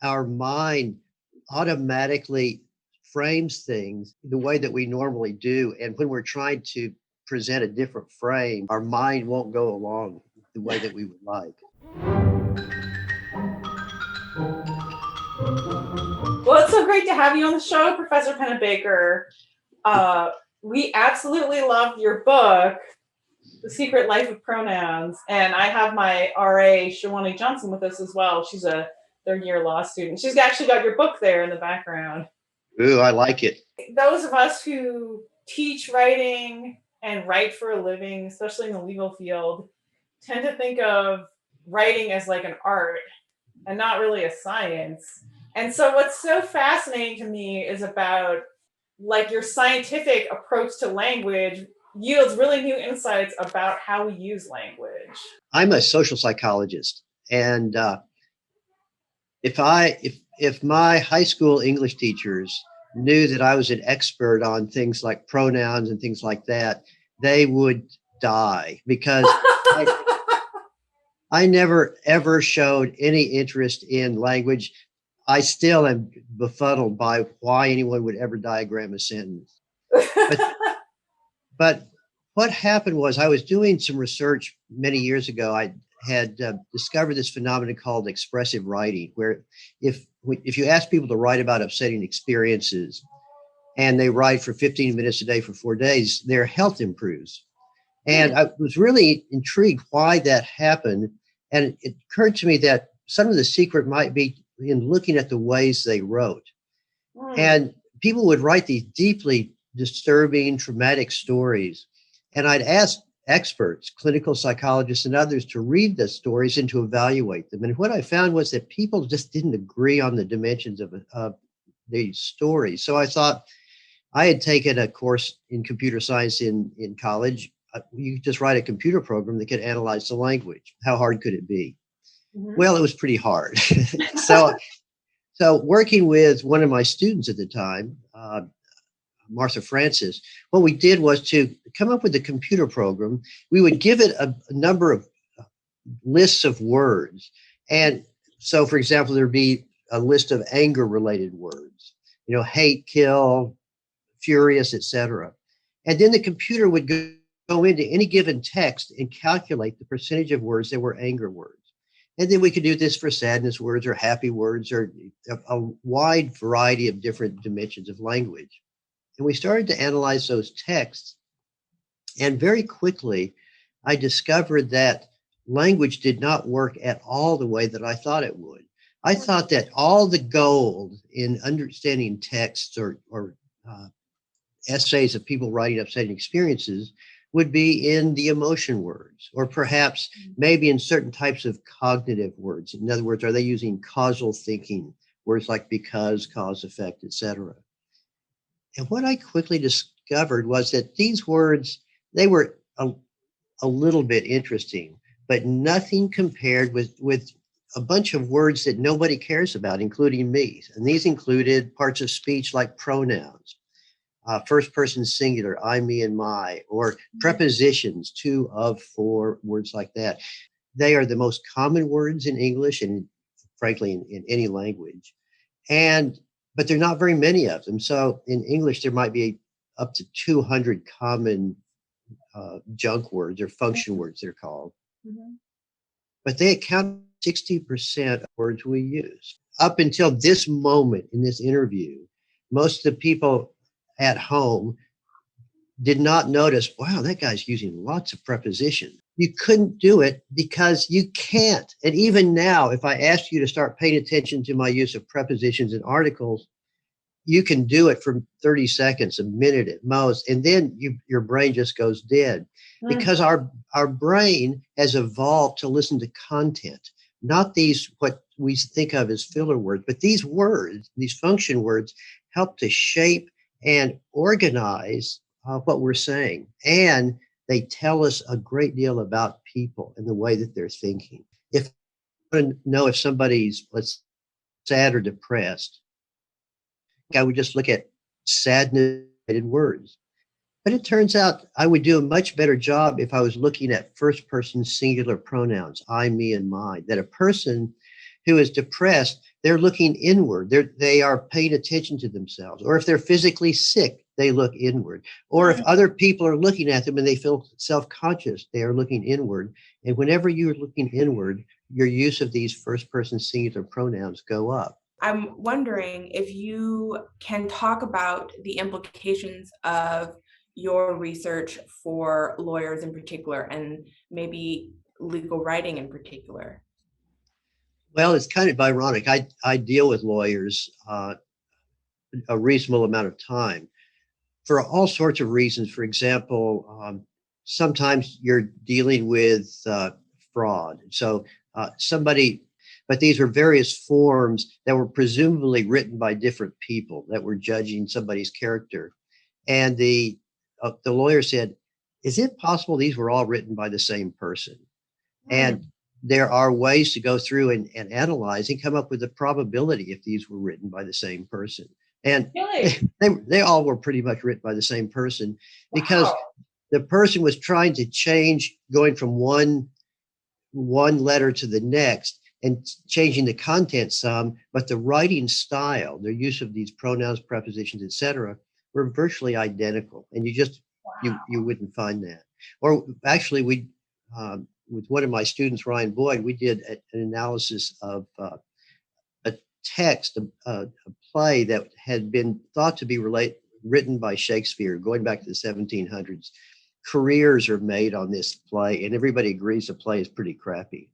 our mind automatically frames things the way that we normally do. And when we're trying to present a different frame, our mind won't go along the way that we would like. Well, it's so great to have you on the show, Professor Pennebaker. We absolutely loved your book, The Secret Life of Pronouns. And I have my RA, Shawani Johnson, with us as well. She's a third-year law student. She's actually got your book there in the background. Ooh, I like it. Those of us who teach writing and write for a living, especially in the legal field, tend to think of writing as like an art and not really a science. And so what's so fascinating to me is about like your scientific approach to language yields really new insights about how we use language. I'm a social psychologist, and if my high school English teachers knew that I was an expert on things like pronouns and things like that, they would die because I never ever showed any interest in language. I still am befuddled by why anyone would ever diagram a sentence. But what happened was I was doing some research many years ago. I had discovered this phenomenon called expressive writing, where if you ask people to write about upsetting experiences and they write for 15 minutes a day for 4 days, their health improves. And I was really intrigued why that happened. And it occurred to me that some of the secret might be in looking at the ways they wrote. And people would write these deeply disturbing, traumatic stories. And I'd ask experts, clinical psychologists and others, to read the stories and to evaluate them. And what I found was that people just didn't agree on the dimensions of the stories. So I thought, I had taken a course in computer science in college. You could just write a computer program that could analyze the language. How hard could it be? Well, it was pretty hard. So working with one of my students at the time, Martha Francis, what we did was to come up with a computer program. We would give it a number of lists of words. And so, for example, there'd be a list of anger-related words, hate, kill, furious, etc. And then the computer would go into any given text and calculate the percentage of words that were anger words. And then we could do this for sadness words or happy words or a wide variety of different dimensions of language. And we started to analyze those texts. And very quickly, I discovered that language did not work at all the way that I thought it would. I thought that all the gold in understanding texts or essays of people writing upsetting experiences would be in the emotion words, or perhaps maybe in certain types of cognitive words. In other words, are they using causal thinking, words like because, cause, effect, etc.? And what I quickly discovered was that these words, they were a little bit interesting, but nothing compared with a bunch of words that nobody cares about, including me. And these included parts of speech like pronouns, first person singular, I, me, and my, or prepositions, to, of, for, words like that. They are the most common words in English and frankly in any language. But there are not very many of them. So in English, there might be up to 200 common junk words or function words, they're called. But they account for 60% of words we use. Up until this moment in this interview, most of the people at home did not notice, wow, that guy's using lots of prepositions. You couldn't do it because you can't. And even now, if I ask you to start paying attention to my use of prepositions in articles, you can do it for 30 seconds, a minute at most, and then your brain just goes dead because our brain has evolved to listen to content, not these, what we think of as filler words, but these words, these function words help to shape and organize what we're saying. And they tell us a great deal about people and the way that they're thinking. If I want to know if somebody's, let's sad or depressed, I would just look at sadness-related words. But it turns out I would do a much better job if I was looking at first person singular pronouns, I, me, and mine, that a person who is depressed they're looking inward. They are paying attention to themselves. Or if they're physically sick, they look inward. Or if other people are looking at them and they feel self-conscious, they are looking inward. And whenever you're looking inward, your use of these first person singular pronouns go up. I'm wondering if you can talk about the implications of your research for lawyers in particular, and maybe legal writing in particular. Well, it's kind of ironic. I deal with lawyers a reasonable amount of time for all sorts of reasons. For example, sometimes you're dealing with fraud. So somebody, but these were various forms that were presumably written by different people that were judging somebody's character. And the lawyer said, "Is it possible these were all written by the same person?" And there are ways to go through and analyze and come up with a probability if these were written by the same person. And Really? they all were pretty much written by the same person because Wow. the person was trying to change going from one letter to the next and changing the content some, but the writing style, their use of these pronouns, prepositions, etc., were virtually identical. And you wouldn't find that. Or actually, we with one of my students, Ryan Boyd, we did an analysis of a text, a play that had been thought to be written by Shakespeare going back to the 1700s. Careers are made on this play, and everybody agrees the play is pretty crappy.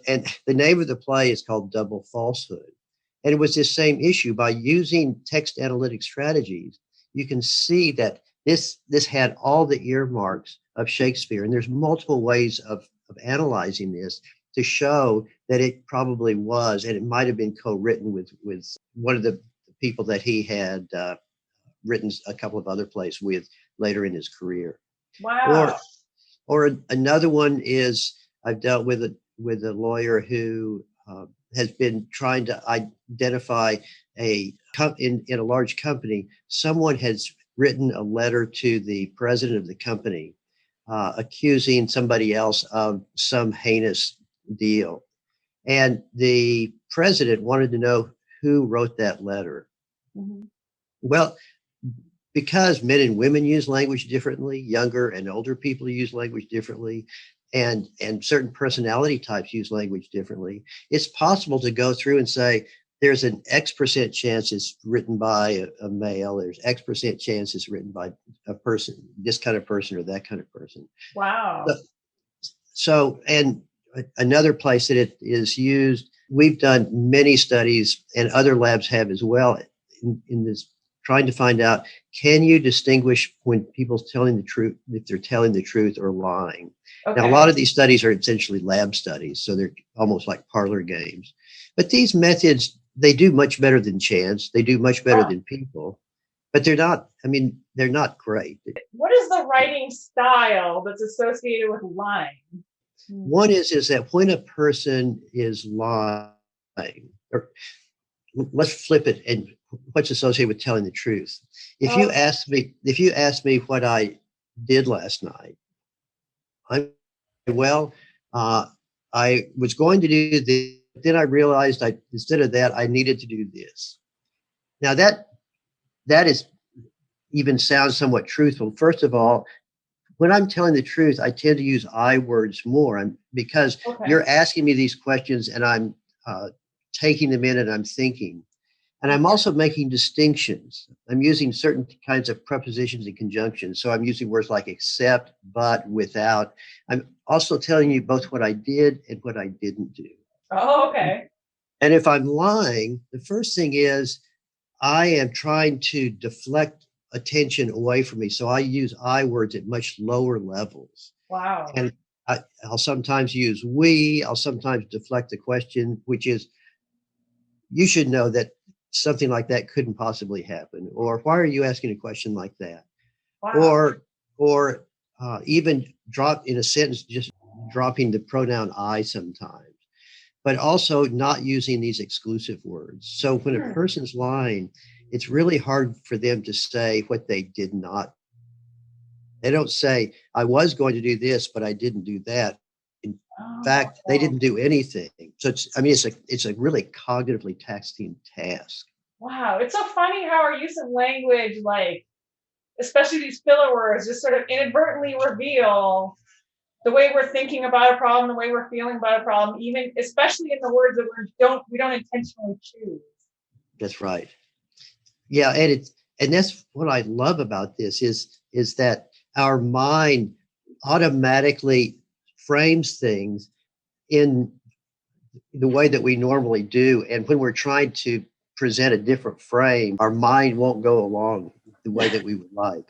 And the name of the play is called Double Falsehood. And it was this same issue. By using text analytic strategies, you can see that this had all the earmarks of Shakespeare. And there's multiple ways of analyzing this to show that it probably was, and it might have been co-written with one of the people that he had written a couple of other plays with later in his career. Wow. Or another one is I've dealt with a lawyer who has been trying to identify in a large company. Someone has written a letter to the president of the company accusing somebody else of some heinous deal. And the president wanted to know who wrote that letter. Well, because men and women use language differently, younger and older people use language differently, and certain personality types use language differently, it's possible to go through and say, there's an X% chance it's written by a male, there's X% chance it's written by a person, this kind of person or that kind of person. Wow. So, and another place that it is used, we've done many studies and other labs have as well in this, trying to find out, can you distinguish when people's telling the truth, if they're telling the truth or lying? Okay. Now, a lot of these studies are essentially lab studies, so they're almost like parlor games. But these methods, they do much better than chance. They do much better than people, but they're not great. What is the writing style that's associated with lying? One is that when a person is lying, or let's flip it, and what's associated with telling the truth. If you ask me what I did last night, I was going to do this, then I realized instead of that, I needed to do this. Now that is even sounds somewhat truthful. First of all, when I'm telling the truth, I tend to use I words more because you're asking me these questions and I'm taking them in and I'm thinking. And I'm also making distinctions. I'm using certain kinds of prepositions and conjunctions. So I'm using words like except, but, without. I'm also telling you both what I did and what I didn't do. Oh, okay. And if I'm lying, the first thing is I am trying to deflect attention away from me. So I use I words at much lower levels. Wow. And I'll sometimes use we, I'll sometimes deflect the question, which is, you should know that something like that couldn't possibly happen. Or why are you asking a question like that? Wow. Or even drop in a sentence, just dropping the pronoun I sometimes, but also not using these exclusive words. So when a person's lying, it's really hard for them to say what they did not. They don't say, I was going to do this, but I didn't do that. In Oh, fact, they didn't do anything. So it's a really cognitively taxing task. wow. It's so funny how our use of language, like, especially these filler words, just sort of inadvertently reveal the way we're thinking about a problem, the way we're feeling about a problem, even especially in the words that we don't intentionally choose. That's right. Yeah, and that's what I love about this is that our mind automatically frames things in the way that we normally do. And when we're trying to present a different frame, our mind won't go along the way that we would like.